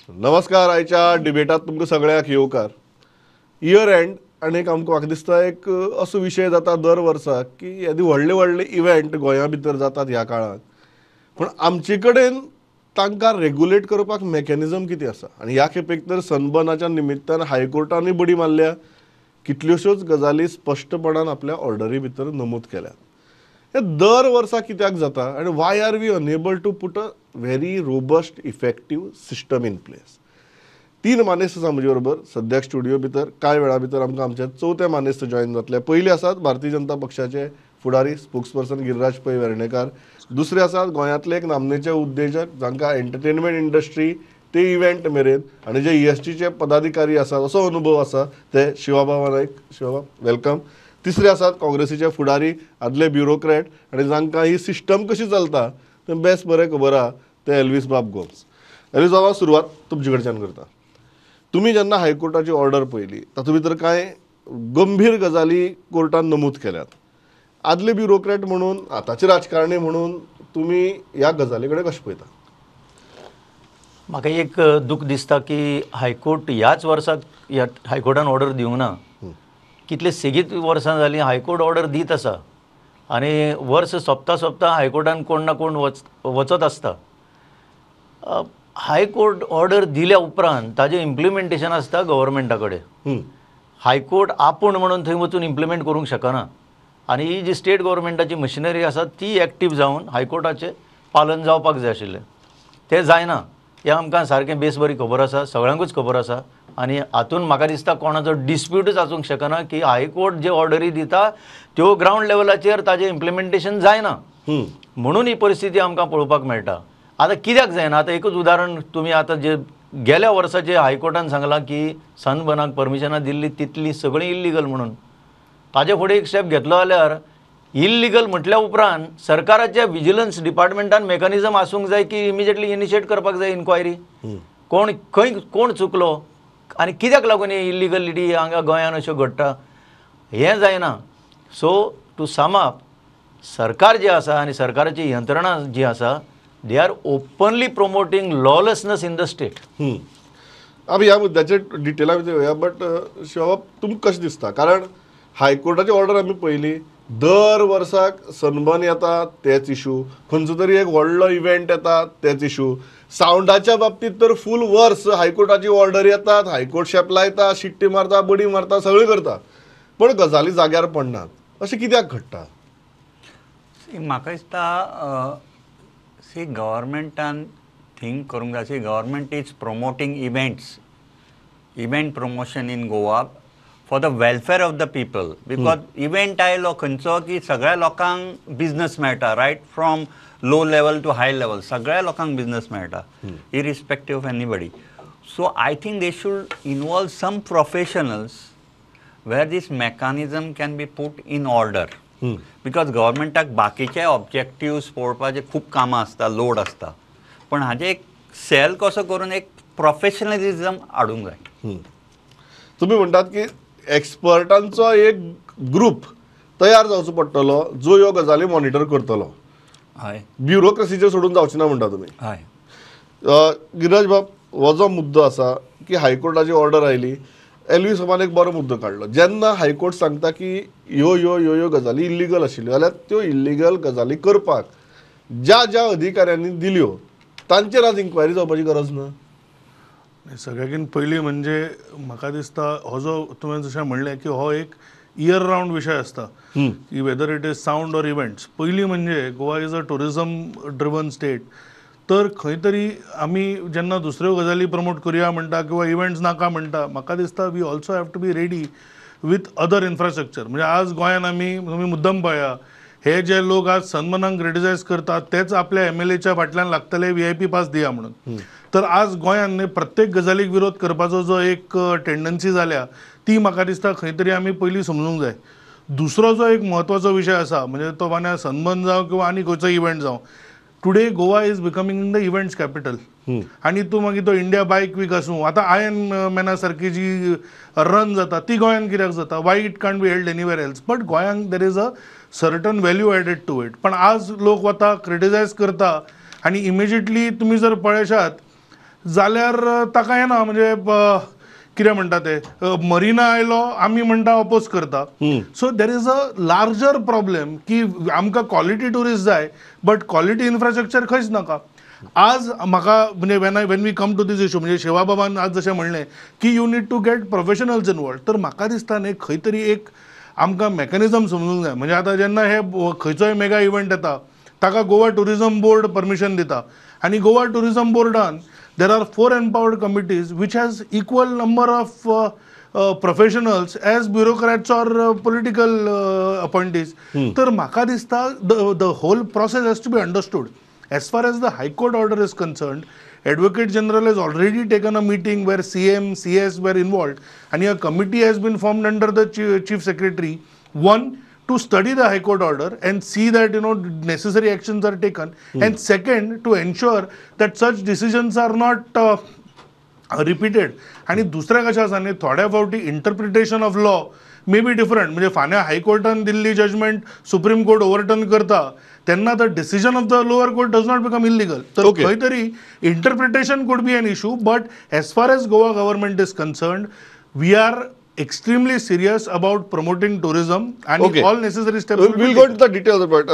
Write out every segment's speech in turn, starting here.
नमस्कार. आयच्या डिबेटात तुमकां सगळ्यांक येवकार. इयर एंड आनीक आमकां म्हाका दिसता एक असो विशय जाता दर वर्साक की येदी व्हडले व्हडले इव्हेंट गोंया भितर जातात ह्या काळाक, पूण आमचे कडेन तांकां रेग्युलेट करपाक मेकॅनिझम कितें आसा? आनी ह्या खेपेक तर सनबर्नाच्या निमित्तान हायकोर्टानूय बडी मारल्या, कितल्योश्योच गजाली स्पश्टपणान आपल्या ऑर्डरी भितर नमूद केल्यात. हे दर वर्सा कित्याक जाता आनी why are we unable to put a very robust effective system in place? तीन मानेस्त आसा म्हजे बरोबर सद्याक स्टुडिओ भितर. कांय वेळा भितर आमकां आमचे चवथे मानेस्त जॉईन जातले. पयले आसात भारतीय जनता पक्षाचे फुडारी स्पोक्सपर्सन गिरिराज पै वेर्णेकार. दुसरे आसात गोंयांतले एक नामनेचे उद्देजक जांकां एंटरटेनमेंट इंडस्ट्री ते इव्हेंट मेरेन आनी जे ESTचे पदाधिकारी आसात असो अनुभव आसा ते शिवाबाबा नायक. शिवाबा वेलकम. तिसरे आसात काँग्रेसीचे फुडारी आदले ब्युरोक्रेट आनी जांकां ही सिस्टम कशी चलता तें बेस्ट बरें खबर आहा ते एल्वीस बाब गोम्स. एल्वीस बाबा, सुरवात तुमचे कडच्यान करता. तुमी जेन्ना हायकोर्टाची ऑर्डर पळयली तातूंत भितर कांय गंभीर गजाली कोर्टान नमूद केल्यात. आदले ब्युरोक्रेट म्हणून आतांचे राजकारणी म्हणून तुमी ह्या गजाली कडेन कशें पळयता? म्हाका एक दूख दिसता की हायकोर्ट ह्याच वर्साक ह्या हायकोर्टान ऑर्डर दिवंक ना. कितले सेगीत वर्सां जालीं हायकोर्ट ऑर्डर दीत आसा आनी वर्स सोंपता सोंपता हायकोर्टान कोण ना कोण वचत आसता. हायकोर्ट ऑर्डर दिल्या उपरांत ताजें इम्प्लिमेंटेशन आसता गव्हर्मेंटा कडेन. हायकोर्ट आपूण म्हणून थंय वचून इम्प्लिमेंट करूंक शकना आनी ही जी स्टेट गव्हर्मेंटाची मशिनरी आसा ती एक्टीव जावन हायकोर्टाचें पालन जावपाक जाय आशिल्लें. तें जायना हें आमकां सारकें बेस बरी खबर आसा, सगळ्यांकूच खबर आसा. आनी हातून म्हाका दिसता कोणाचो डिस्प्यूटच आसूंक शकना की हायकोर्ट जे ऑर्डरी दिता त्यो ग्रावंड लेवलाचेर ताजें इम्प्लिमेंटेशन जायना. म्हणून ही परिस्थिती आमकां पळोवपाक मेळटा. आतां कित्याक जायना? आतां एकूच उदाहरण तुमी आतां जे गेल्या वर्साचे हायकोर्टान सांगलां की सनबर्नाक परमिशनां दिल्ली तितली सगळीं इल्लिगल म्हणून. ताजे फुडें एक स्टेप घेतलो जाल्यार इल्लिगल म्हटल्या उपरांत सरकाराच्या विजिलन्स डिपार्टमेंटान मेकॅनिझम आसूंक जाय की इमिजिएटली इनिशिएट करपाक जाय इन्क्वायरी. कोण खंय कोण चुकलो आनी कित्याक लागून ही इल्लिगलिटी हांगा गोंयांत अश्यो घडटा हें जायना. सो टू सम अप, सरकार जे आसा आनी सरकाराची यंत्रणा जी आसा they are openly promoting lawlessness in the state. आमी ह्या मुद्द्याचेर डिटेला भितर वया. बट शिवाबाब, तुमकां कशें दिसता? कारण हायकोर्टाची ऑर्डर आमी पळयली, दर वर्साक सनबर्न येता तेच इशू, खंयचो तरी एक व्हडलो इव्हेंट येता तेच इशू. सावंडाच्या बाबतींत तर फूल वर्स हायकोर्टाची ऑर्डर येतात, हायकोर्ट शेप लायता, शिट्टी मारता, बडी मारता, सगळें करता, पण गजाली जाग्यार पडनात. अशें कित्याक घडटा? म्हाका दिसता गव्हर्मेंटान थिंक करूंक जाय. Government is promoting event promotion in Goa for the welfare of the people. Because event आयलो खंयचो की सगळ्या लोकांक बिझनस मेळटा, right from low level to high level सगळ्या लोकांक बिझनस मेळटा, irrespective of anybody. So I think they should involve some professionals where this mechanism can be put in order. Because गव्हर्मेंटाक बाकीचे ऑब्जेक्टिव्स पळोवपाचे खूब कामां आसता, लोड आसता, पण हाजे एक सेल कसो करून एक प्रोफेशनलिझम हाडूंक जाय. तुमी म्हणटात की एक्सपर्टांचो एक ग्रूप तयार जावचो पडटलो जो ह्यो गजाली मॉनिटर करतलो. हय, ब्युरोक्रेसीचेर सोडून जावचे ना म्हणटा तुमी. हय. गिरिराज बाब, हो जो मुद्दो आसा की हायकोर्टाची ऑर्डर आयली, एल्वी सामान एक बरो मुद्दो काडलो. जेन्ना हायकोर्ट सांगता की ह्यो ह्यो ह्यो ह्यो गजाली इल्लिगल आशिल्ल्यो जाल्यार त्यो इल्लिगल गजाली करपाक ज्या ज्या अधिकाऱ्यांनी दिल्यो तांचेर आज इन्क्वायरी जावपाची गरज ना? सगळ्याकीन पयलीं म्हणजे म्हाका दिसता हो जो तुवें जशें म्हणलें की हो एक इयर रावंड विशय आसता की whether it is sound or events. पयलीं म्हणजे Goa is a tourism driven state. तर खंय तरी आमी जेन्ना दुसऱ्यो गजाली प्रमोट करया म्हणटा किंवा इव्हेंट्स नाका म्हणटा, म्हाका दिसता we also have to be ready with other infrastructure. म्हणजे आज गोंयांत तुमी मुद्दम पळया, हे जे लोक आज सनबर्नाक क्रिटिसायज करतात तेच आपल्या MLAच्या फाटल्यान लागतले VIP पास दिया म्हणून. तर आज गोंयांत प्रत्येक गजालीक विरोध करपाचो जो एक टेंडन्सी जाल्या ती म्हाका दिसता खंय तरी आमी पयलीं समजूंक जाय. दुसरो जो एक म्हत्वाचो विशय आसा म्हणजे तो मान्या सनबर्न जावं किंवा आनी खंयचो इव्हेंट जावं, today Goa is becoming the events capital. आनी तूं मागीर तो इंडिया बायक वीक आसूं, आतां आयर्न मॅना सारकी जी रन जाता ती गोंयांत कित्याक जाता? Why it can't be held anywhere else? But गोंयांत there is a certain value added to it. पण आज लोक वता क्रिटिसायज करता आनी इमिजिएटली तुमी जर पळयशात जाल्यार ताका येना म्हणजे कितें म्हणटा ते मरिना आयलो आमी म्हणटा अपोज करता. So there is a larger problem की आमकां क्वॉलिटी टुरिस्ट जाय बट क्वॉलिटी इन्फ्रास्ट्रक्चर खंयच नाका. आज म्हाका म्हणजे when we come to this issue म्हणजे शिवा बाबान आज जशें म्हणलें की you need to get professionals involved, तर म्हाका दिसता न्ही खंय तरी एक आमकां मेकॅनिझम समजूंक जाय. म्हणजे आतां जेन्ना हे खंयचोय मेगा इव्हेंट येता ताका गोवा टुरिझम बोर्ड परमिशन दिता आनी Goa tourism बोर्डान there are 4 empowered committees which has equal number of professionals as bureaucrats or political appointees. तर म्हाका दिसता the whole process has to be understood. As far as the High Court order is concerned, Advocate General has already taken a meeting where CM, CS were involved and a committee has been formed under the Chief Secretary. One, to study the High Court order and see that necessary actions are taken, and second, to ensure that such decisions are not repeated. आणि दुसऱ्या कशें आसा न्ही थोड्या फावटी interpretation of law may be different. म्हणजे फाल्यां हायकोर्टान दिल्ली जजमेंट सुप्रीम कोर्ट ओवरटर्न करता तेन्ना the decision of the lower court does not become illegal. तर खंय तरी interpretation could be an issue, but as far as Goa government is concerned we are extremely serious about promoting tourism and all necessary steps. We'll go into the details, but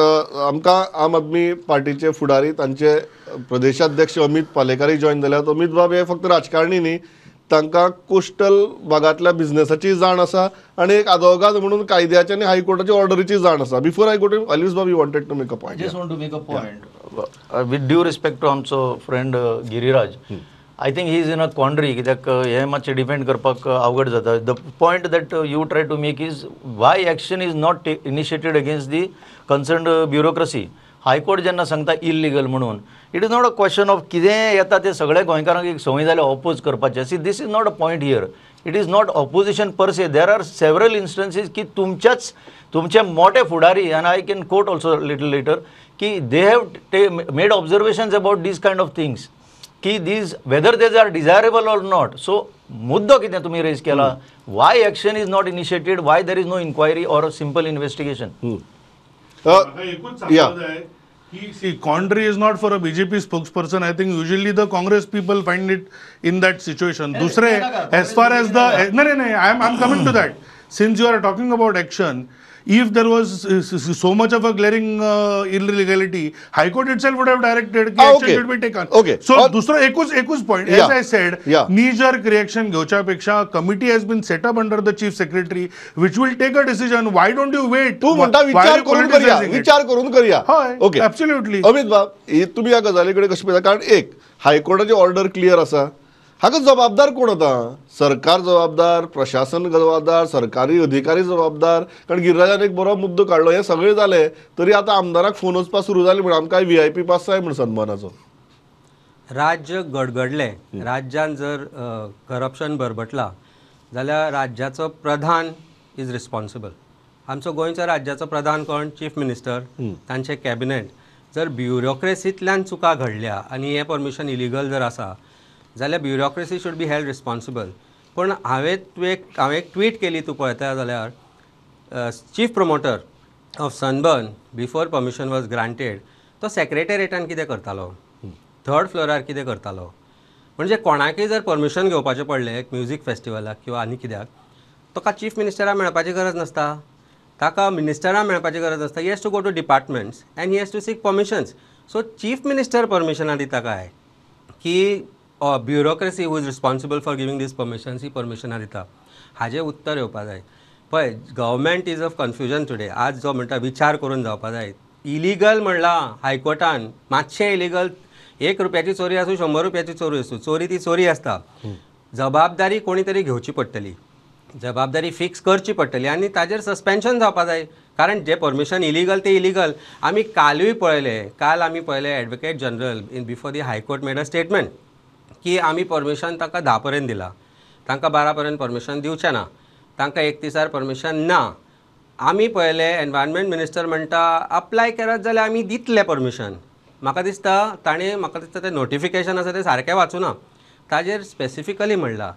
आमकां आम आदमी पार्टीचे फुडारी तांचे प्रदेशाध्यक्ष Amit पालेकारी join जाल्यात. अमित बाब हे फक्त राजकारणी न्ही, तांकां कोस्टल भागांतल्या बिझनेसाची जाण आसा आनी एक आदवोगाद म्हणून कायद्याचे आनी हायकोर्टाच्या ऑर्डरीची जाण आसा. बिफोर आय गो टू अलिस बाब, you wanted to make a point. Just want to make a point with due respect to आमचो friend Giriraj. I think he is in a quandary कित्याक हे मातशें डिफेंड करपाक अवघड जाता. The point that you try to make is why action is not initiated against the concerned bureaucracy. High court जेन्ना सांगता illegal म्हणून, it is not a question of कितें येता ते सगळे गोंयकारांक एक संवय जाल्यार ऑपोज करपाचें. See this is not a point here. It is not opposition per se. There are several instances की तुमचे मोठे फुडारी, आनी I can quote also little later, की they have made observations about these kind of things की these whether these are desirable or not. So मुद्दो कितें तुमी रेज केला, why action is not initiated, why there is no inquiry or simple investigation. एकूच सांगपाक जाय की C quandary is not for a BJP spokesperson. I think usually the Congress people find it in that situation. दुसरे as far as the no, I'm coming to that. Since you are talking about action, if there was so much of a glaring illegality, High Court itself would have directed that action should be taken. Okay. So दुसरा एकूच point. As I said, knee-jerk reaction घेवच्यापेक्षा committee has been set up under the chief secretary, which will take a decision. Why don't you wait? तू म्हणता विचार करून करूया. Okay, absolutely. Amit बाब, तुमी ह्या गजाली कडेन कशें पळयता? कारण एक हायकोर्टाची ऑर्डर क्लियर आसा, हाका जबाबदार कोण आतां? सरकार जबाबदार, प्रशासन जबाबदार, सरकारी अधिकारी जबाबदार. कारण गिरिराजान एक बरो मुद्दो काडलो, हे सगळें जालें तरी आतां आमदाराक फोन वचपाक सुरू जाली म्हण आमकां VIP पास जाय म्हण सन्मानाचो. राज्य गडगडलें, राज्यान जर करप्शन बरबटला जाल्यार राज्याचो प्रधान इज रिस्पॉन्सिबल. आमचो गोंयच्या राज्याचो प्रधान कोण? चीफ मिनिस्टर, तांचे कॅबिनेट. जर ब्युरोक्रेसींतल्यान चुका घडल्या आनी हें परमिशन इलिगल जर आसा जाल्यार bureaucracy should be held responsible. पूण हांवें एक ट्वीट केली, तूं पळयता जाल्यार chief promoter of sunburn before permission was granted तो सेक्रेटेरिएटान कितें करतालो, 3rd फ्लोरार कितें करतालो. म्हणजे कोणाकय जर परमिशन घेवपाचें पडलें एक म्युजीक फेस्टिवलाक किंवा आनी कित्याक, ताका चीफ मिनिस्टराक मेळपाची गरज नासता, ताका मिनिस्टराक मेळपाची गरज नासता. He has to go to departments and he has to seek permissions. So chief minister परमिशनां दिता काय की bureaucracy who is responsible for giving these permissions ही परमिशनां दिता? हाजें उत्तर येवपा जाय. पळय, government is of confusion today. आज जो म्हणटा विचार करून जावपा जाय. इलिगल म्हणलां हायकोर्टान, मातशें इलिगल, 1 रुपयाची चोरी आसूं 100 रुपयाची चोरी आसूं, चोरी ती चोरी आसता. जबाबदारी कोणी तरी घेवची पडटली, जबाबदारी फिक्स करची पडटली आनी ताजेर सस्पेन्शन जावपा जाय. कारण जे परमिशन इलिगल ते इलिगल. आमी कालूय पळयलें, काल आमी पळयलें advocate general in before the high court made a statement की आमी परमिशन तांकां 10 पर्यंत दिलां, तांकां 12 पर्यंत परमिशन दिवचें ना, तांकां 31 परमिशन ना. आमी पळयलें एनवायरमेंट मिनिस्टर म्हणटा अप्लाय करात जाल्यार आमी दितले परमिशन. म्हाका दिसता तें नोटिफिकेशन आसा तें सारकें वाचूना. ताजेर स्पेसिफिकली म्हणलां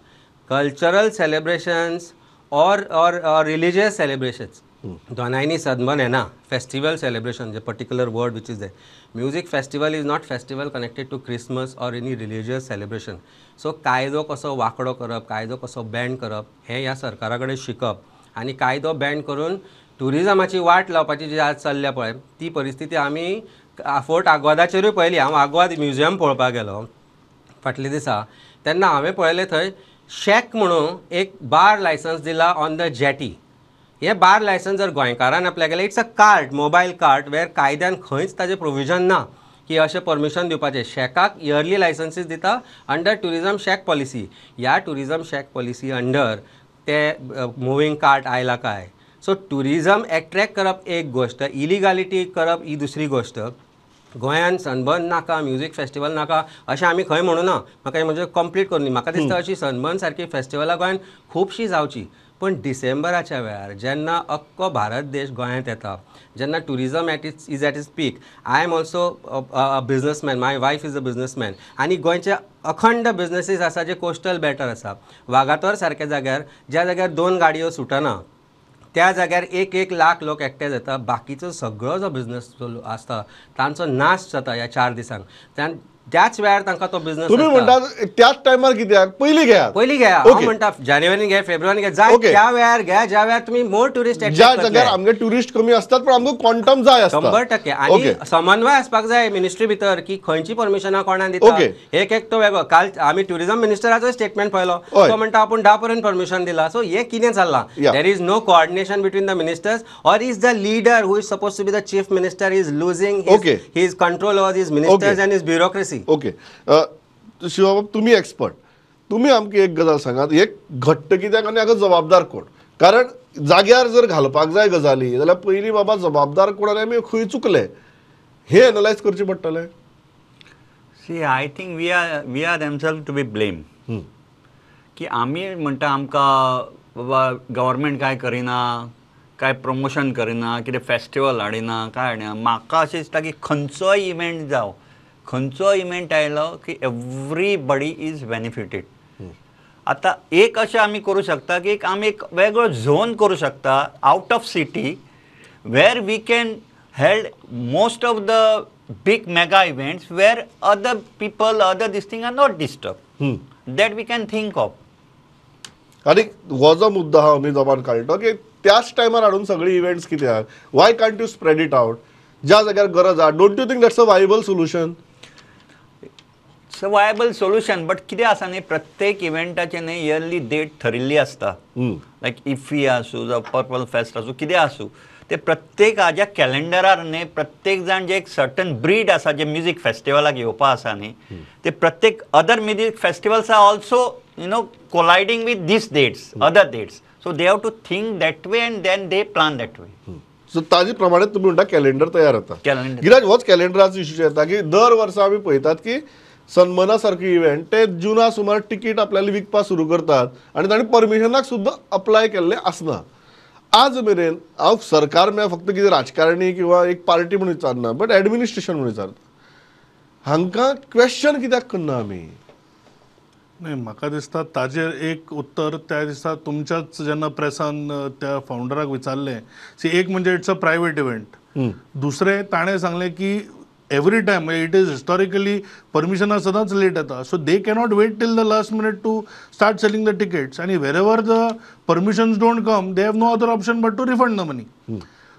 cultural celebrations or religious celebrations दोनांयनी सदमन येना फेस्टिवल सेलिब्रेशन जे particular word which is the music festival is not festival connected to Christmas or any religious celebration. So कायदो कसो वांकडो करप, कायदो कसो बँड करप हें ह्या सरकारा कडेन शिकप आनी कायदो बँड करून ट्युरिजमाची वाट लावपाची जी आज चल्ल्या पळय ती परिस्थिती आमी फोर्ट आग्वादाचेरूय पळयली. हांव आग्वाद म्युजियम पळोवपाक गेलो फाटले दिसा तेन्ना हांवें पळयलें थंय शॅक म्हणून एक बार लायसन्स दिला ऑन द जेटी. हे बार लायसन्स जर गोंयकारान आपल्या गेले it's a card, mobile card वेर कायद्यान खंयच ताजें प्रोविजन ना की अशें परमिशन दिवपाचें. शॅकाक इयरली लायसन्सीस दिता अंडर ट्युरिजम शॅक पॉलिसी. ह्या ट्युरिजम शॅक पॉलिसी अंडर ते मुवींग कार्ट आयला काय. सो ट्युरिजम एट्रॅक्ट करप एक गोश्ट, इलिगॅलिटी करप ही दुसरी गोश्ट. गोंयान सनबर्न नाका, म्युजीक फेस्टिवल नाका अशें आमी खंय म्हणू ना. म्हाका म्हणजे कंप्लीट करून म्हाका दिसता अशी सनबर्न सारकी फेस्टिवलां गोंयान खुबशीं जावची. पण डिसेंबराच्या वेळार जेन्ना अख्खो भारत देश गोंयांत येता, जेन्ना tourism is at is peak. I am also a businessman, my wife is a businessman आनी गोंयचे अखंड बिझनसीस आसा जे कोस्टल बॅटर आसा. वागातोर सारक्या जाग्यार ज्या जाग्यार 2 गाडयो सुटना त्या जाग्यार 1 लाख लोक एकठांय जाता. बाकीचो सगळो जो बिझनस आसता तांचो नाश जाता ह्या 4 दिसांक. त्याच वेळार तांकां तो बिझनस तुम्ही म्हणटात त्याच टायमार कित्याक पयलीं घ्या हांव म्हणटा जानेवारीन घ्या, फेब्रुवारीन घ्या, जाय त्या वेळार घ्या ज्या वेळार तुमी मोर ट्युरिस्ट ज्या जाग्यार आमगे ट्युरिस्ट कमी असतात पण आमकां क्वांटम जाय आसता 100%. आनी समन्वय आसपाक जाय मिनिस्ट्री भितर की खंयची परमिशनां कोणाक दिता. एक तो वेगळो. काल आमी ट्युरिजम मिनिस्टराचो स्टेटमेंट पळयलो, तो म्हणटा आपूण 10 पर्यंत परमिशन दिला. सो हे कितें चल्लां? There is no coordination between the ministers or is the leader who is suppose to be the chief minister is losing his control over his ministers and his bureaucracy. Okay शिवबाब तुम्ही expert, तुम्ही आमकां एक गजाल सांगात, एक घट्ट कित्याक आनी हाका जबाबदार कोण? कारण जाग्यार जर घालपाक जाय गजाली जाल्यार पयलीं बाबा जबाबदार कोण आनी आमी खंय चुकले हे एनालायज करचें पडटलें. See I think we are themselves to be blame की आमी म्हणटा आमकां बाबा गव्हर्मेंट काय करिना, काय प्रमोशन करिना, कितें फेस्टिवल हाडिना, काय हाडिना. म्हाका अशें दिसता की खंयचोय इव्हेंट जावं, खंयचो इव्हेंट आयलो की एवरीबडी इज बेनिफिटेड. आतां एक अशें आमी करूं शकता की आमी एक वेगळो झोन करूं शकता out of city where we can held most of the big mega events where other people, other this thing are not disturbed. That we can think of. आणि हो जो मुद्दा हा मी जबान काढतो की त्याच टायमार हाडून सगळे इव्हेंट्स कित्याक? Y can't you spread it out? ज्या जाग्यार गरज आहा, don't you think that's a viable solution? It's a viable solution, but कितें आसा न्ही, प्रत्येक इव्हेंटाचे न्ही इयरली डेट ठरिल्ली आसता. लायक इफ्फी आसूं जावं पर्पल फेस्ट आसूं, कितें आसूं, ते प्रत्येक हाज्या कॅलेंडरार न्ही प्रत्येक जाण जे एक सर्टन ब्रीड आसा जे म्युजीक फेस्टिवलाक येवपा आसा न्ही, ते प्रत्येक other music festivals are also colliding with these dates, other dates. So they have to think that way and then they plan that way. So ताजे प्रमाणे तुम्ही म्हणटा कॅलेंडर तयार जाता. कॅलेंडर गिराज होच कॅलेंडराचो इश्यू येता की दर वर्सा आमी पळयतात की सन्माना सारखे इव्हेंट ते जुना सुमार तिकीट आपल्याला विकपा सुरू करतात आणि तांणी परमिशनाक सुद्दां अप्लाय केल्ले आसना. आज मेरेन हांव सरकार म्हळ्यार फक्त कितें राजकारणी किंवा एक पार्टी म्हणून विचारना, बट एडमिनिस्ट्रेशन म्हणून विचारता, हांकां क्वेश्चन कित्याक करना आमी? नाही, म्हाका दिसता ताजेर एक उत्तर त्या दिसा तुमच्याच जेन्ना प्रेसान त्या फाउंडराक विचारलें. एक म्हणजे इट्स अ प्रायवेट इव्हेंट, दुसरें ताणें सांगलें की every time it is historically परमिशनां सदांच लेट येता. So they cannot wait till the last minute to start selling the tickets, आनी wherever the permissions don't come they have no other option but to refund the money.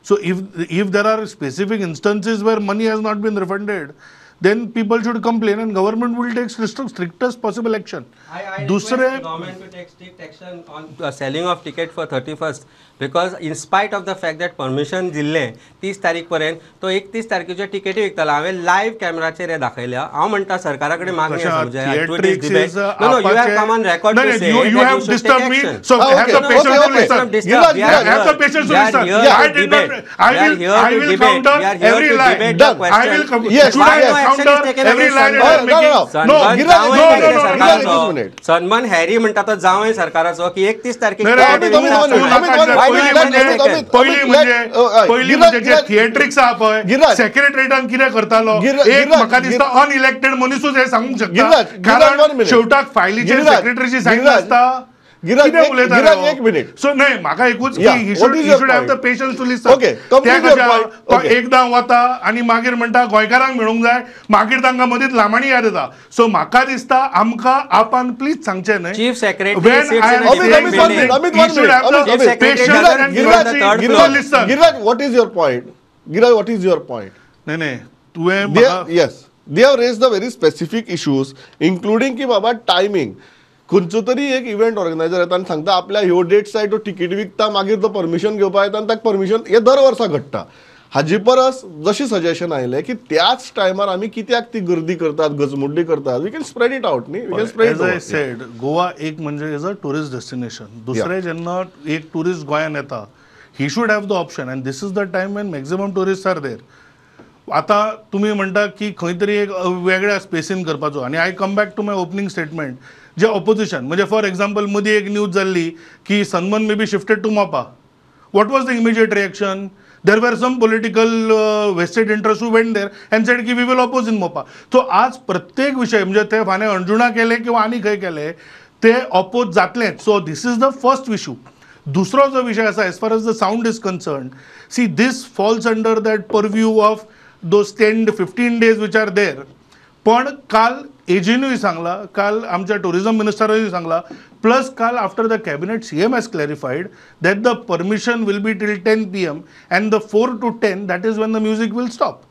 So if there are specific instances where money has not been refunded, then people should complain and government will take strictest possible action. I request the government to take strict action on selling of ticket for 31st, because in spite of the fact that permission दिल्ले 30 तारीख पर्यंत, तो 31 तारखेच्या टिकेटी विकताला. हांवें live कॅमेराचेर हे दाखयल्या. हांव म्हणटा सरकारा कडेन मागणी आसा म्हणजे no you have come on record to say you have disturbed me, so have the patience to listen. Have the patience to listen. I did not. I will counter every line. I will counter every line. No, सन्मान Harry म्हणटा तो जावंय सरकाराचो की 31 तारखेक पहिली म्हणजे जे थिएट्रिक्स आहा पळय, सेक्रेटरीएटान कितें करतालो, एक म्हाका दिसता अनइलेक्टेड मनीसूच हे सांगूंक शकता, कारण शेवटाक फायलीचेर सेक्रेटरीची सायन आसता. गिराज, कितें एक- उलयता गिराज, रे हो? एक minute. सो नाही म्हाका एकूच Yeah, ही what is your should have the point? Patience to listen. Okay, complete your point. तो Okay. एकदां वता आनी मागीर म्हणटा गोंयकारांक मेळूंक जाय, मागीर तांकां मदींच लामाणी याद येता. सो म्हाका दिसता आमकां आपान प्लीज सांगचें न्हय. Chief Secretary When sits I in am a Amit, saying Amit, one something, minute, Amit, he one should minute. have the Amit, Chief Secretary patience doesn't and give us the third humility floor. to listen. Giraj, what is your point? Giraj, what is your point? नाही नाही तुवें They, म्हाका yes, they have raised the very specific issues, including की बाबा timing. खंयचो तरी एक event organiser येता आनी सांगता आपल्या ह्यो डेट्स आय तो तिकीट विकता, मागीर तो परमिशन घेवपा येता आनी ताका परमिशन हे दर वर्सा घडटा. हाजी परस जशी सजेशन आयलें की त्याच टायमार आमी कित्याक ती गर्दी करतात, गजमुड्डी करतात, we can spread it out न्ही, we can spread as I it. Said Goa एक म्हणजे एज अ टुरिस्ट डेस्टिनेशन. दुसरें जेन्ना एक टुरिस्ट गोंयान येता, he should have the option and this is the time when maximum tourist are there. आता तुम्ही म्हणटा की खंय तरी एक वेगळ्या स्पेसीन करपाचो, आनी I come back to my opening statement. जे ऑपोजिशन म्हणजे फॉर एक्झाम्पल मदीं एक न्यूज जाल्ली की सनमन may be shifted to Mopa. What was the immediate reaction? There were some political vested interest who went there and said की we will oppose in Mopa. सो आज प्रत्येक विषय म्हणजे ते फाल्यां अंजुणा केले किंवा आनी खंय केले ते ऑपोज जातलेच. So this is the first issue. दुसरो जो विषय आसा as far as the sound is concern, see this falls under that purview of those 10-15 days which are there. पण काल एजीनूय सांगला, काल आमच्या टुरिझम मिनिस्टरांनी सांगला, प्लस काल after the cabinet CM has clarified that the permission will be till 10 PM and the 4 to 10 that is when the music will stop.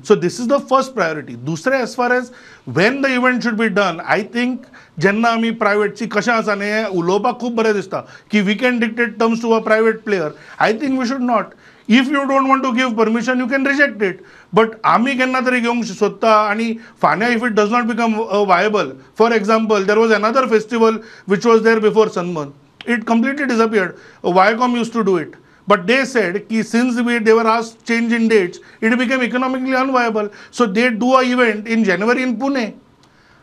So this is the first priority. दुसरें as far as when the event should be done, I think जेन्ना आमी प्रायवेटची कशें आसा न्ही हें उलोवपाक खूब बरें दिसता की we can dictate terms to a private player. I think we should not. If you don't want to give permission you can reject it. But आमी केन्ना तरी घेवंक सोदता आनी फाल्यां if it does not become viable. For example there was another festival which was there before Sunburn. It completely disappeared. Viacom use to do it. But they said कि since they were asked change in dates, it became economically unviable. So they do a event in January in Pune.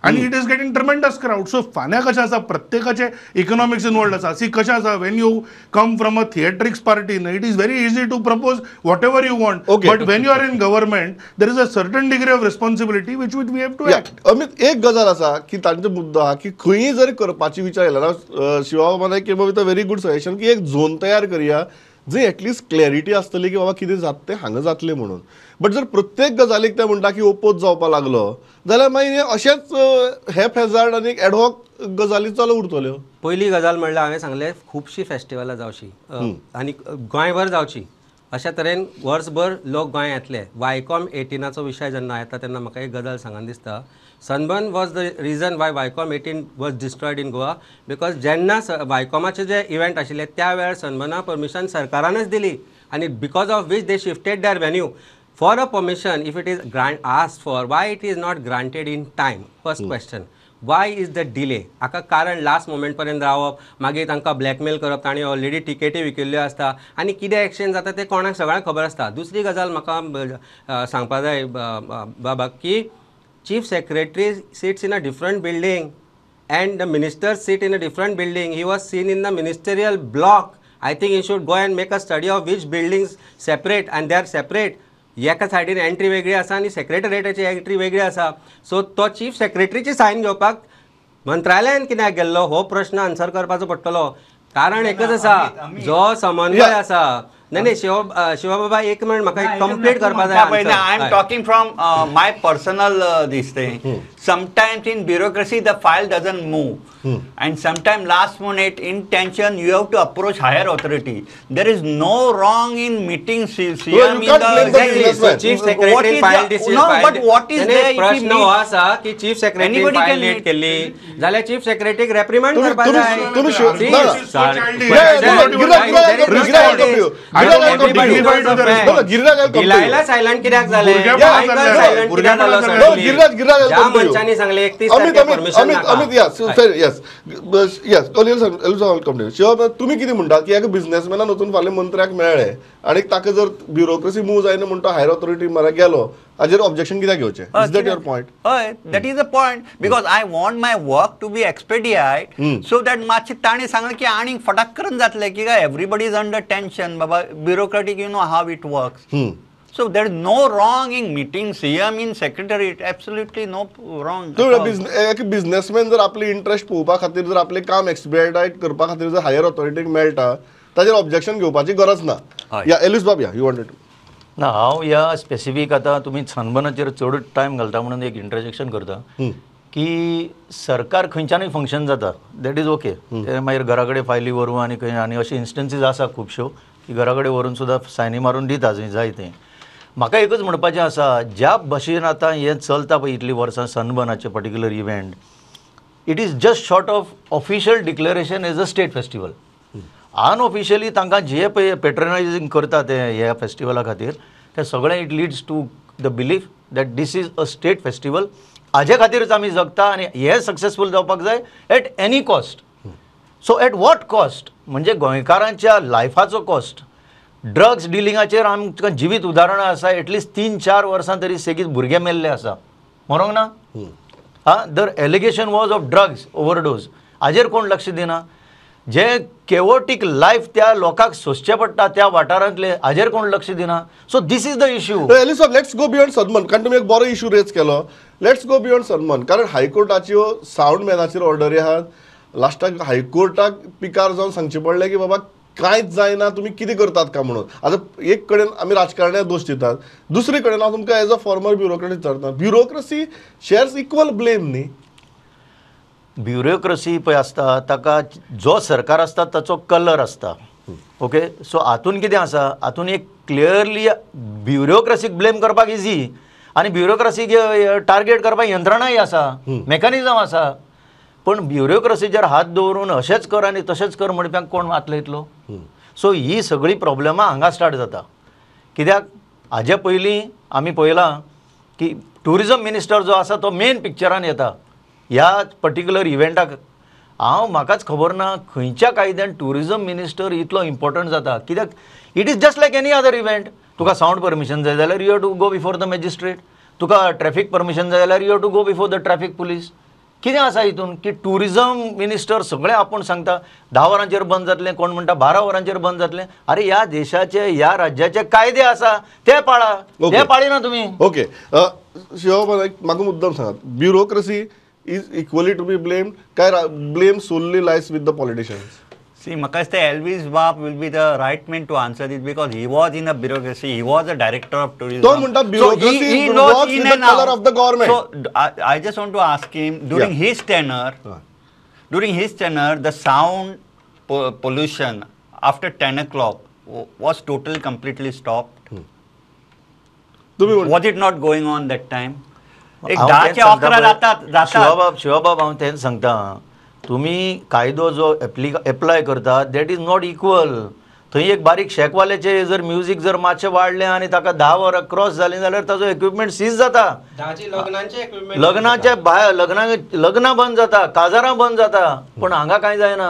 And it is getting tremendous crowd. So फाल्यां कशें आसा प्रत्येकाचे economics involved आसा. See कशें आसा when you come from a theatrics party it is very easy to propose whatever you want. Okay. But when you are in government there is a certain degree of responsibility which we have to act. Amit, एक गजाल आसा की तांचो मुद्दो आहा की खंयी जरी करपाची विचार येयला ना, शिवाबाबान came with a very good suggestion की एक झोन तयार करया जंय एटलिस्ट क्लॅरिटी आसतली की बाबा कितें जाता तें हांगा जातलें म्हणून. बट जर प्रत्येक गजालीक ते म्हणटा की ओपोज जावपा लागलो जाल्यार मागीर हे अशेंच हॅप हॅझार्ड आनी एडहॉक गजाली चालू उरतल्यो. पयली गजाल म्हणल्यार हांवें सांगलें खुबशीं फेस्टिवलां जावची आनी गोंयभर जावची. अशा तरेन वर्सभर लोक गोंय येतले. वायकॉम 18 विशय जेन्ना येता तेन्ना म्हाका एक गजाल सांगन दिसता. Sunburn was the region Y Viacom 18 was destroyed in Goa. Because जेन्ना वायकॉमाचे जे इव्हेंट आशिल्ले त्या वेळार सनबर्ना परमिशन सरकारानच दिली आनी because of which they shifted their venue. For a permission, if it is asked for, why it is not granted in time? First question. Why is the delay? हाका कारण लास्ट मोमेंट पर्यंत रावप, मागीर तांकां blackmail करप, तांणी already टिकेटी विकिल्ल्यो आसता आनी कितें एक्सचेंज जाता तें कोणाक सगळ्यांक खबर आसता. दुसरी गजाल म्हाका सांगपा जाय बाबा की chief secretary sits in a different building and the minister seat in a different building. He was seen in the ministerial block. I think he should go and make a study of which buildings separate and they are separate. एका सायडीन entry वेगळी आसा आनी सेक्रेटरिएटाची entry वेगळी आसा. So तो chief सेक्रेटरीची Sion घेवपाक मंत्रालयान कित्याक गेल्लो हो प्रश्न आन्सर करपाचो पडटलो. कारण एकच आसा, जो समन्वय आसा. नाही शिवबाबा एक मिनिट म्हाका एक कंप्लीट करपाक जाय. I am talking from my personal this thing. Sometimes in bureaucracy the file doesn't move. And sometimes last minute in tension you have to approach higher authority. There is no wrong in meeting CM you can't blame the businessman. Chief secretary file this no, but what is there if प्रश्न he हो meets? आसा की chief secretary Anybody file can let meet. केल्ली जाल्यार chief सेक्रेटरीक रेप्रिमेंड तुम्ही- करपाक तुम्ही- जाय. तुम्ही शिव- See, ना, ना. sorry. Yeah, yeah, no, no, Gira- Gira- There is no Gira- standard. Gira- I Gira- know Gira- everybody Gira- knows the Gira- fact. no, no, Gira- Gira- गिलायला सायलेंट कित्याक जाले? भुरग्यापणां मायकल जाले. सायलेंट कित्याक जालो भुरग्यापणां No, सडनली? गिरिराज गिरिराज ज्या मनशांनी सांगले 31 अमित तारखेर permission Amit Amit yes fair yes yes Shiva तुम्ही किती म्हणटा की एक बिझनेसमॅनान वचून फाल्यां मंत्र्याक मेळ्ळे आनी ताका जर ब्युरोक्रेसी मूव जायना म्हणटा हायर ऑथॉरिटी म्हळ्यार गेलो हाजेर ऑब्जेक्शन कित्याक घेवचें? Is that your point? हय, that is the point. Because I want my work to be expedited so that मातशें ताणें सांगलें की आनीक फटाक करून जातलें की काय एवरीबडी इज अंडर टेन्शन बाबा bureaucratic you know how it works. So there is no wrong in meeting CM in secretariat, absolutely no wrong. एक बिझनेसमॅन जर आपली इंटरेस्ट पळोवपा खातीर जर आपलें काम एक्सपिडायट करपा खातीर जर हायर ऑथॉरिटीक मेळटा ताजेर ऑब्जेक्शन घेवपाची गरज ना. हय. या एलिस बाब या यू वॉन्टेड टू. ना हांव ह्या स्पेसिफीक आतां तुमी सनबर्नाचेर चड टायम घालता म्हणून एक इंटरजेक्शन करता की सरकार खंयच्यानूय फंक्शन जाता दॅट इज ओके. ते मागीर घरा कडेन फायली व्हरून आनी खंय आनी अशे इन्स्टन्सीस आसा खुबश्यो की घरा कडेन व्हरून सुद्दां सायनी मारून दिता जाय तें. म्हाका एकच म्हणपाचें आसा ज्या भशेन आतां हें चलता पळय इतलीं वर्सां सनबर्नाचें particular event it is just short of official declaration as a state festival. Unofficially तांकां जे पळय पेट्रनायझींग करता ते ह्या फेस्टिवला खातीर तें सगळें it leads to the belief that this is a state festival. हाजे खातीरच आमी जगता आनी हे सक्सेसफूल जावपाक जाय at any cost. So at what cost म्हणजे गोंयकारांच्या लायफाचो कॉस्ट. ड्रग्स डिलिंगाचेर आमकां जिवीत उदाहरणां आसा एटलिस्ट 3-4 वर्सां तरी सेगीत भुरगे मेल्ले आसा मरोंक ना. Their allegation was of drugs overdose हाजेर कोण लक्ष दिना. जे केवोटीक लायफ त्या लोकांक सोंसचें पडटा त्या वाठारांतले हाजेर कोण लक्ष दिना. So this is the issue. एलिस बाब लेट्स गो बियॉन्ड सनबर्न कारण तुमी एक बरो इश्यू रेज केलो. लेट्स गो बियॉन्ड सनबर्न कारण हायकोर्टाच्यो सावंड मॅनाचेर ऑर्डरी आहात. लास्टाक हायकोर्टाक पिकार जावन सांगचें पडलें की बाबा कांयच जायना तुमी कितें करतात का म्हणून. आतां एक कडेन आमी राजकारण्यांक दोश दितात दुसरे कडेन हांव तुमकां एज अ फॉर्मर ब्युरोक्रेट विचारता ब्युरोक्रेसी शेअर्स इक्वल ब्लेम न्ही. ब्युरोक्रेसी पळय आसता ताका जो सरकार आसता ताचो कलर आसता. ओके सो हातून कितें आसा हातून एक क्लियरली ब्युरोक्रेसीक ब्लेम करपाक इजी आनी ब्युरोक्रेसीक टार्गेट करपाक यंत्रणाय आसा मेकॅनिझम आसा. पण ब्युरोक्रेसीचेर हात दवरून अशेंच कर आनी तशेंच कर म्हणप्याक कोण मातलो येतलो. सो ही सगळी प्रॉब्लेमां हांगा स्टार्ट जाता. कित्याक हाजे पयलीं आमी पळयलां की ट्युरिजम मिनिस्टर जो आसा तो मेन पिक्चरान येता ह्या पर्टिक्युलर इव्हेंटाक. म्हाकाच खबर ना खंयच्या कायद्यान ट्युरिजम मिनिस्टर इतलो इम्पॉर्टंट जाता. कित्याक it is just like any other event. तुका सावंड परमिशन जाय जाल्यार you have to go before the magistrate. तुका ट्रॅफिक परमिशन जाय जाल्यार you have to go before the traffic police. कितें आसा हितून की ट्युरिजम मिनिस्टर सगळें आपूण सांगता 10 वरांचेर बंद जातलें कोण म्हणटा 12 वरांचेर बंद जातलें. अरे ह्या देशाचे ह्या राज्याचे कायदे आसा ते पाळा ते पाळिना तुमी. ओके शिवबाब म्हाका मुद्दम सांगात bureaucracy is equally to be blamed काय blame solely lies with the politicians. See, म्हाका दिसता Elvis Bab will be the right man to answer this because he was in a bureaucracy. He was a director of tourism. तो म्हणटा bureaucracy works in the color of the government. So I just want to ask him during his tenure, the sound pollution after 10 o'clock was totally completely stopped. Was it not going on that time? एक 10 चे 11 जातात. शिवबाब हांव तेंच सांगता तुमी कायदो जो apply करता दॅट इज नॉट इक्वल. थंय एक बारीक शेकवाल्याचे जर म्युजीक जर मातशें वाडलें आनी ताका 10 वरां क्रॉस जालीं जाल्यार ताजो इक्विपमेंट सीज जाता. लग्नाचे भायर लग्नां बंद जाता काजारां बंद जाता. पण हांगा कांय जायना.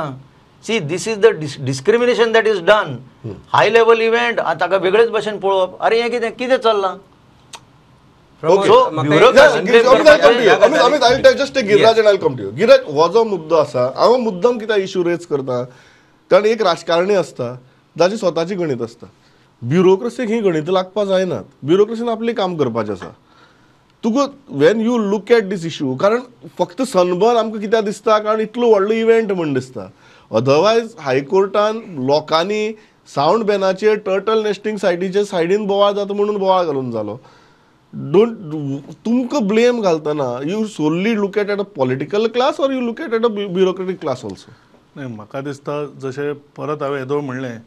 See this is the discrimination that is done. High level event ताका वेगळेच भशेन पळोवप. अरे हें कितें कितें चल्लां. गिराज हो जो मुद्दो आसा हांव मुद्दम कित्याक इश्यू रेज करता कारण एक राजकारणी आसता जाची स्वताची गणित आसता. ब्युरोक्रेसीक ही गणित लागपा जायनात. ब्युरोक्रेसीन आपलें काम करपाचें आसा. तुका when you look at this issue कारण फक्त सनबर्न आमकां कित्याक दिसता कारण इतलो व्हडलो इव्हेंट म्हण दिसता. अदरवायज हायकोर्टान लोकांनी सावंड बॅनाचेर टर्टल नेस्टिंग सायटीचे सायडीन बोवाळ जाता म्हणून बोवाळ घालून जालो. तुमकां ब्लेम घालतना you solely look at a political class or you look at a bureaucratic class also. नाही म्हाका दिसता जशें परत हांवें येदोळ म्हणलें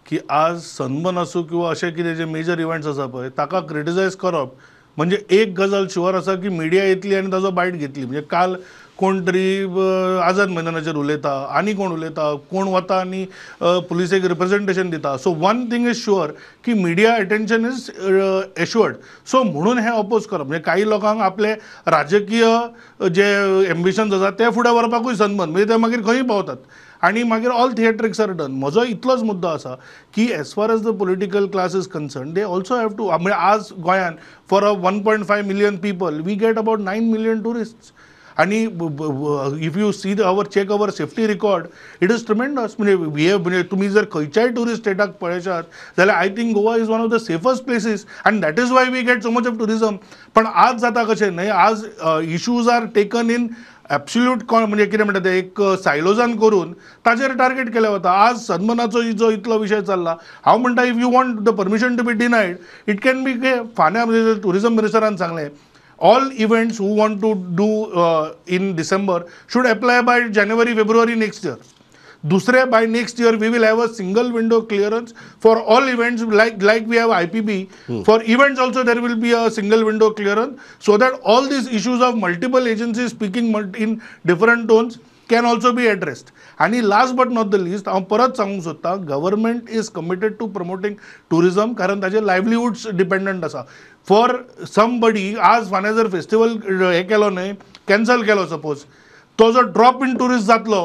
की आज सनबर्न आसूं किंवा अशें कितें जे मेजर इव्हेंट्स आसा पळय ताका क्रिटिसायज करप म्हणजे एक गजाल शुअर आसा की मिडिया येतली आनी ताजो बायट घेतली. म्हणजे काल कोण तरी आझाद मैदानाचेर उलयता आनी कोण उलयता कोण वता आनी पुलिसेक रिप्रेझेंटेशन दिता. So one thing is sure की media attention is assured. So म्हणून हें अपोज करप म्हणजे काही लोकांक आपले राजकीय जे एम्बिशन्स आसा ते फुडें व्हरपाकूय सनबर्न म्हणजे ते मागीर खंयी पावतात आनी मागीर ऑल थिएट्रिक्स आर डन. म्हजो इतलोच मुद्दो आसा की as far as the political class is concern they also have to म्हणजे आज गोंयान for a 1.5 million people we get about 9 million tourists. आणि if you see check our safety record it is tremendous. म्हणजे तुम्ही जर खंयच्याय tourist स्टेटाक पळयशात जाल्यार I think Goa is one of the safest places and that is why we get so much of tourism. पण आज जाता कशें न्हय, आज issues are taken in absolute म्हणजे कितें म्हणटा तें एक सायलोजान करून ताचेर टार्गेट केलें वता. आज सन्मानाचो जो इतलो विशय चल्ला, हांव म्हणटा if you want the permission to be denied it can be फाल्यां म्हणजे टुरिझम मिनिस्टरान सांगलें all events who want to do in December should apply by January, February next year. Dusre, by next year we will have a single window clearance for all events like we have IPB. For events also there will be a single window clearance so that all these issues of multiple agencies speaking in different tones can also be addressed. आणि last but not the least हांव परत सांगूंक सोदतां, government is committed to promoting tourism कारण ताचे livelihoods dependent आसा. For somebody आज फाल्यां जर फेस्टिवल हे केलो न्हय, कॅन्सल केलो सपोज, तो जो ड्रॉप इन टुरिस्ट जातलो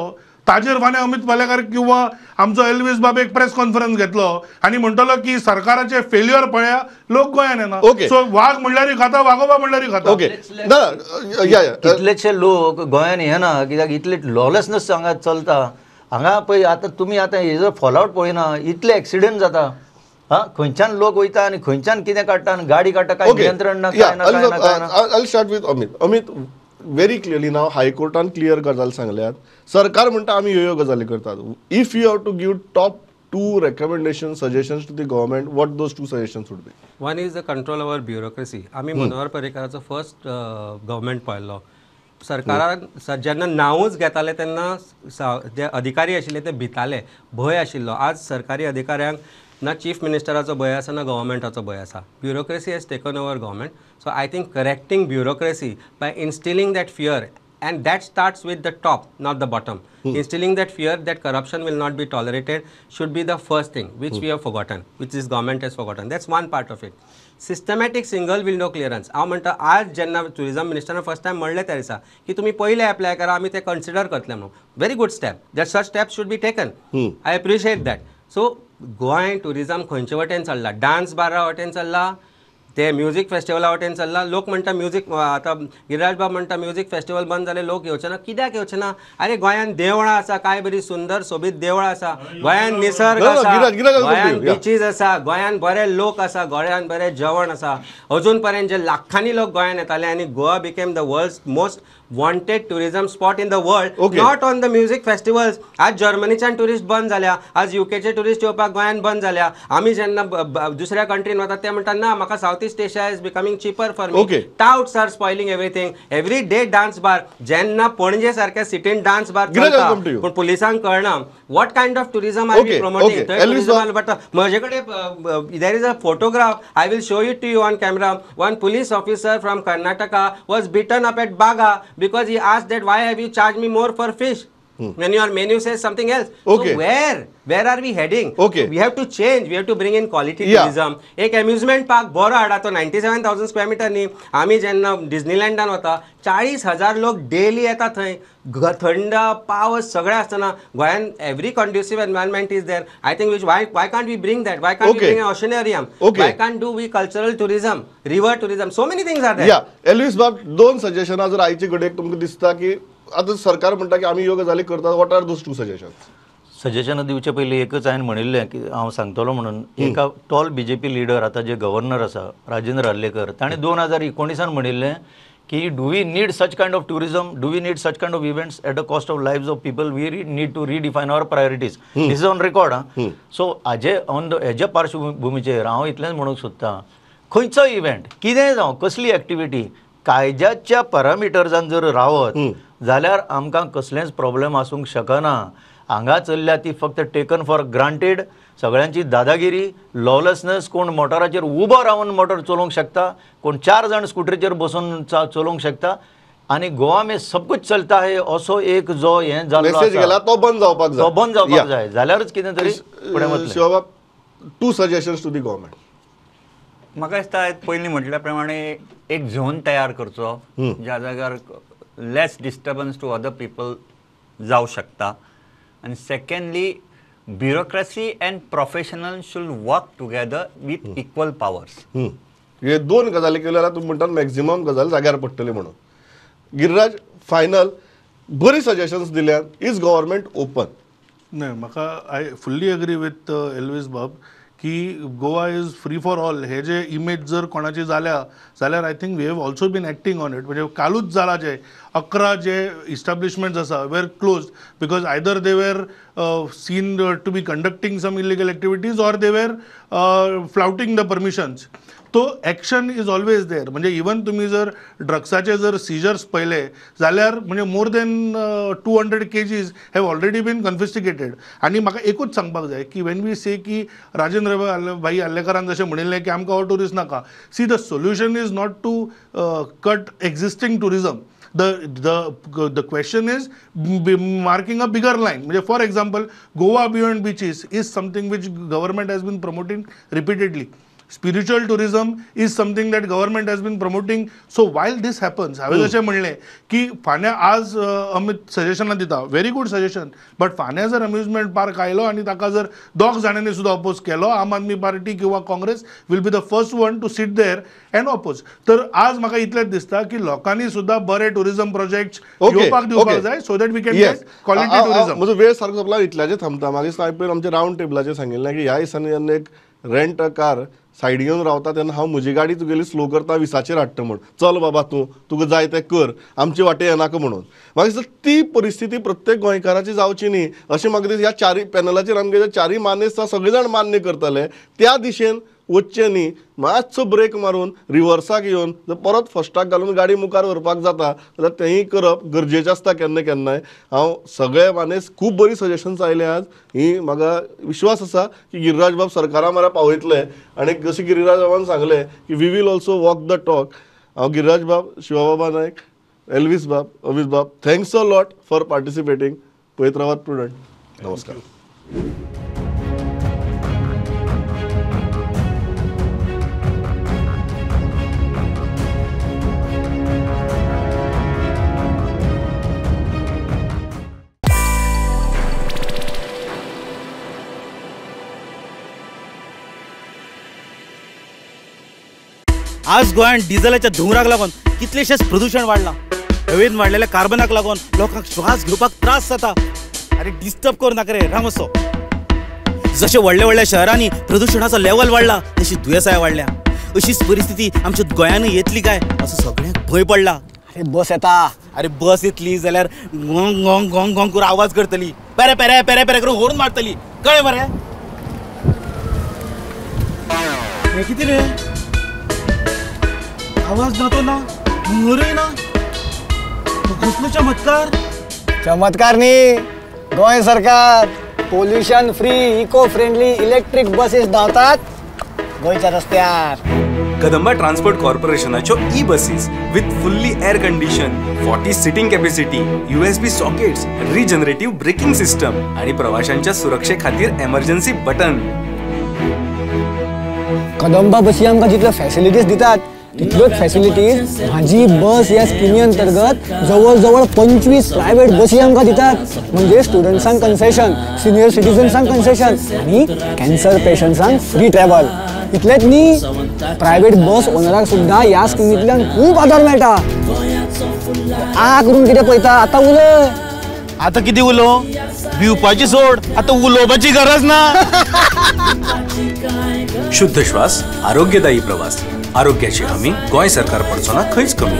ताजेर फाल्यां अमित पालेकार किंवा आमचो एल्वीस बाब एक प्रेस कॉन्फरन्स घेतलो आनी म्हणटलो की सरकाराचे फेल्युअर पळया, लोक गोंयान येना. Okay. सो वाघ म्हणल्यारूय खाता, वागोबा म्हणल्यारूय खाता. ओके ना या कितलेशे लोक गोंयान येना कित्याक इतले लॉलेसनेस हांगा चलता. हांगा पळय आतां तुमी आतां हेजो फॉलोआवट पळयना, इतले एक्सिडेंट जाता. खंयच्यान लोक वयता आनी खंयच्यान कितें काडटा आनी गाडी काडटा, काय नियंत्रण ना, काय ना, काय ना, काय ना. I'll start with Amit. Very clearly नाव हायकोर्टान क्लियर गजाल सांगल्यात. सरकार म्हणटा आमी ह्यो गजाली करतात. If you have to give top 2 recommendations, suggestions to the government, what those 2 suggestions would be? One is the control over bureaucracy. आमी मनोहर पर्रीकाराचो फर्स्ट गव्हर्मेंट पळयलो. सरकारान जेन्ना नांवूच घेताले तेन्ना जे अधिकारी आशिल्ले ते भिताले, भंय आशिल्लो. आज सरकारी अधिकाऱ्यांक ना चीफ मिनिस्टराचो भंय आसा ना गव्हर्मेंटाचो भंय आसा. Bureaucracy has taken over government. So I think correcting bureaucracy by instilling that fear, and that starts with the top, not the bottom. Instilling that fear that corruption will not be tolerated should be the first thing which we have forgotten, which this government has forgotten. That's one part of it. Systematic single window clearance. हांव म्हणटा आज जेन्ना tourism मिनिस्टरान first time म्हणलें त्या दिसा की तुमी पयले एप्लाय करा, आमी ते कन्सिडर करतले म्हणून. Very good step. That such steps should be taken. I appreciate that. So Goa tourism खंयचे वटेन चल्ला, डान्स बारा वटेन चल्ला, ते म्युझिक फेस्टिवला वटेन चल्ला. लोक म्हणटा म्युझिक, आतां गिराज बाब म्हणटा म्युझिक फेस्टिवल बंद जाले, लोक येवचे ना. कित्याक येवचे ना? अरे गोंयान देवळां आसा, काय बरी सुंदर सोबीत देवळां आसा, गोंयान निसर्ग आसा, गोंयान बिचीज आसा, गोंयान बरे लोक आसा, गोंयान बरें जेवण आसा. अजून पर्यंत जे लाखांनी लोक गोंयान येताले आनी Goa became the world's most wanted tourism spot in the world, not on the music festivals. आज जर्मनीच्यान टुरिस्ट बंद जाल्या, आज युकेचे टुरिस्ट येवपाक गोंयान बंद जाल्या. आमी जेन्ना दुसऱ्या कंट्रीन वतात ते म्हणटात ना म्हाका south east Asia is becoming cheaper for me. Touts are spoiling everything. Every day dance bar. जेन्ना पणजे सारख्या सिटीन डान्स बार चलता पूण पुलिसांक कळना what kind of tourism are we promoting. म्हजे कडेन there is a photograph, I will show you to you on camera. One police officer from Karnataka was beaten up at Baga because he asked that why have you charged me more for fish when your menu says something else. Okay. So where are we heading? Okay. We have to change, we have to bring in quality tourism. एक amusement park बरो हाडा, तो 97,000 square metre न्ही. आमी जेन्ना डिझनीलँडान वता 40,000 लोक daily येता थंय. थंड पावस सगळें आसतना गोंयान every conducive environment is there. I think why can't we bring that? Why can't we bring an oceanarium? Why can't we cultural tourism, river tourism? So many things are there. या Elvis बाब 2 सजेशनां जर आयचे कडेन तुमकां दिसता की आतां सरकार म्हणटा की आमी ह्यो गजाली करतात, what are those 2 suggestions? Suggestion दिवचे पयलीं एकच हांवें म्हणिल्लें की हांव सांगतलो म्हणून. एका टॉल BJP लिडर आतां जे गव्हर्नर आसा राजेंद्र हर्लेकर, ताणें 2019 म्हणिल्लें की do we need such kind of tourism, do we need such kind of events at the cost of lives of people, we need to redefine our priorities. This is on record. So हेजे पार्श्वभुमीचेर हांव इतलेंच म्हणूंक सोदतां, खंयचो event कितेंय जावं, कसली एक्टिविटी कायद्याच्या पॅरामिटर्सान जर रावत जाल्यार आमकां कसलेंच प्रॉब्लेम आसूंक शकना. हांगा चल्ल्या ती फक्त टेकन फॉर ग्रांटेड, सगळ्यांची दादागिरी, लॉलेसनेस. कोण मोटाराचेर उबो रावन मोटर चलोवंक शकता, कोण 4 जाण स्कुटरीचेर बसून चलोवंक शकता आनी गोवा में सब कुछ चलता है असो एक जो हें जाल्लो आसा तो बंद जावपाक जाय. जाल्यारच कितें तरी फुडें वतलें. शिवबाब 2 सजेशन्स टू दी गव्हर्मेंट. म्हाका दिसता पयलीं म्हटल्या प्रमाणे एक झोन तयार करचो ज्या जाग्यार लेस डिस्टर्बन्स टू अदर पीपल जावं शकता. आनी secondly bureaucracy end professional should work together with equal powers. हे 2 गजाली केल्यो जाल्यार तुमी म्हणटात मॅक्झिमम गजाल जाग्यार पडटली म्हणून. गिरिराज फायनल बरी सजेशन्स दिल्यात. Is government open? नाही, म्हाका I fully agree with Elvis बाब की Goa is free for all. हे जे इमेज जर कोणाची जाल्यार I think we have also been acting on it. म्हणजे कालूच जाला जे 11 जे इस्टॅब्लिशमेंट्स आसा were closed because either they were seen to be conducting some illegal activities or they were flouting the permissions. तो ॲक्शन इज ऑलवेज देअर. म्हणजे even तुम्ही जर ड्रग्साचे जर सीजर्स पहिले जाल्यार म्हणजे more than 200 kgs have already been confiscated. आणि म्हाका एकूच सांगपाक जाय की वेन वी से की राजेंद्र भाई आल्लेकरान जशें म्हणिल्लें की आमकां हो टुरिस्ट नाका. See the solution is not to cut existing tourism. The question is marking a bigger line. म्हणजे for example, Goa beyond beaches is something which government has been promoting repeatedly. Spiritual tourism is something that government has been promoting. So while this happens, हांवें जशें म्हणलें की फाल्यां आज अमित सजेशनां दिता, very good suggestion, but फाल्यां जर अम्युजमेंट पार्क आयलो आनी ताका जर 2 जाणांनी सुद्दां अपोज केलो, आम आदमी पार्टी किंवा Congress will be the first one to sit there and oppose. तर आज म्हाका इतलेंच दिसता की लोकांनी सुद्दां बरे टुरिजम प्रोजेक्ट येवपाक दिवपाक जाय so that we can get quality tourism. म्हजो वेळ सारको सोंपला, इतल्याचेर थांबता. मागीर साहेब आमच्या रावंड टेबलाचेर सांगिल्लें की ह्या दिसांनी जेन्ना एक रेंट अ कार सायड घेवन रावता तेन्ना हांव म्हजी गाडी तुगेली स्लो करता, 20चेर हाडटा म्हूण. चल बाबा तुका जाय तें कर, आमचे वाटे येनाका म्हणून. म्हाका दिसता ती परिस्थिती प्रत्येक गोंयकाराची जावची न्ही अशें म्हाका दिसता. ह्या 4 पॅनलाचेर आमगे 4 मानेस्तां सगळे जाण मान्य करतले. त्या दिशेन वचचें न्ही, मातसो ब्रेक मारून रिवर्साक येवन जर परत फस्टाक घालून गाडी मुखार व्हरपाक जाता जाल्यार तेंय करप गरजेचें आसता केन्ना. हांव सगळे मानेस खूब बरी सजेशन्स आयले आज. ही म्हाका विश्वास आसा की गिरिराज बाब सरकारा म्हऱ्या पावयतले. आनी जशें गिरिराज बाबान सांगलें की we will also walk the talk. हांव Giriraj Bab, Shivbaba Naik, Elvis Bab, Avis Bab, thanks a lot for participating. पळयत रावात प्रुडंट. नमस्कार. आज गोंयांत डिझलाच्या धुंवराक लागून कितलेशेच प्रदूषण वाडलां. हवेन वाडलेल्या कार्बनाक लागून लोकांक श्वास घेवपाक त्रास जाता. अरे डिस्टर्ब करू नाका रे, राम असो. जशे व्हडल्या व्हडल्या शहरांनी प्रदूषणाचो लेवल वाडला तशी दुयेंसांय वाडल्या. अशीच परिस्थिती आमच्या गोंयांतूय येतली काय असो सगळ्यांक भंय पडला. अरे बस येता. अरे बस येतली जाल्यार गोंग गोंग गोंग गोंग करून आवाज करतली, पेरे पेरे पेरे पेरे करून हॉर्न मारतली. कळ्ळें मरे? हे कितें रे? आवाज ना तो ना, मोरय ना. कसलो चमत्कार? चमत्कार न्ही, गोंय सरकार pollution free eco friendly electric buses धांवतात गोंयच्या रस्त्यार. कदंबा ट्रान्सपोर्ट कॉर्पोरेशनाच्यो E buses with fully air condition, 40 seating capacity, USB sockets, regenerative braking system आणि प्रवाशांच्या सुरक्षे खातीर एमर्जन्सी बटन. कदंबा बसी आमकां जितल्यो फॅसिलिटीज दितात तितल्योच फॅसिलिटीज माझी बस या स्किमी अंतर्गत जवळ जवळ 25 प्रायव्हेट बसी आमकां दितात. म्हणजे स्टुडंट्सांक कन्सेशन, सिनियर सिटीजन्सांक कन्सेशन आणि कॅन्सर पेशंट्सांक फ्री ट्रॅव्हल. इतलेंच न्ही, प्रायव्हेट बस ओनराक सुद्दां ह्या स्किमींतल्यान खूब आदार मेळटा. करून कितें पळयता, आतां उलय. आता किती उलो? भिवपाची सोड, आता उलोवपाची गरज ना. शुद्ध श्वास, आरोग्यदायी प्रवास. आरोग्याची हमी गोंय सरकार पडचो ना खंयच कमी.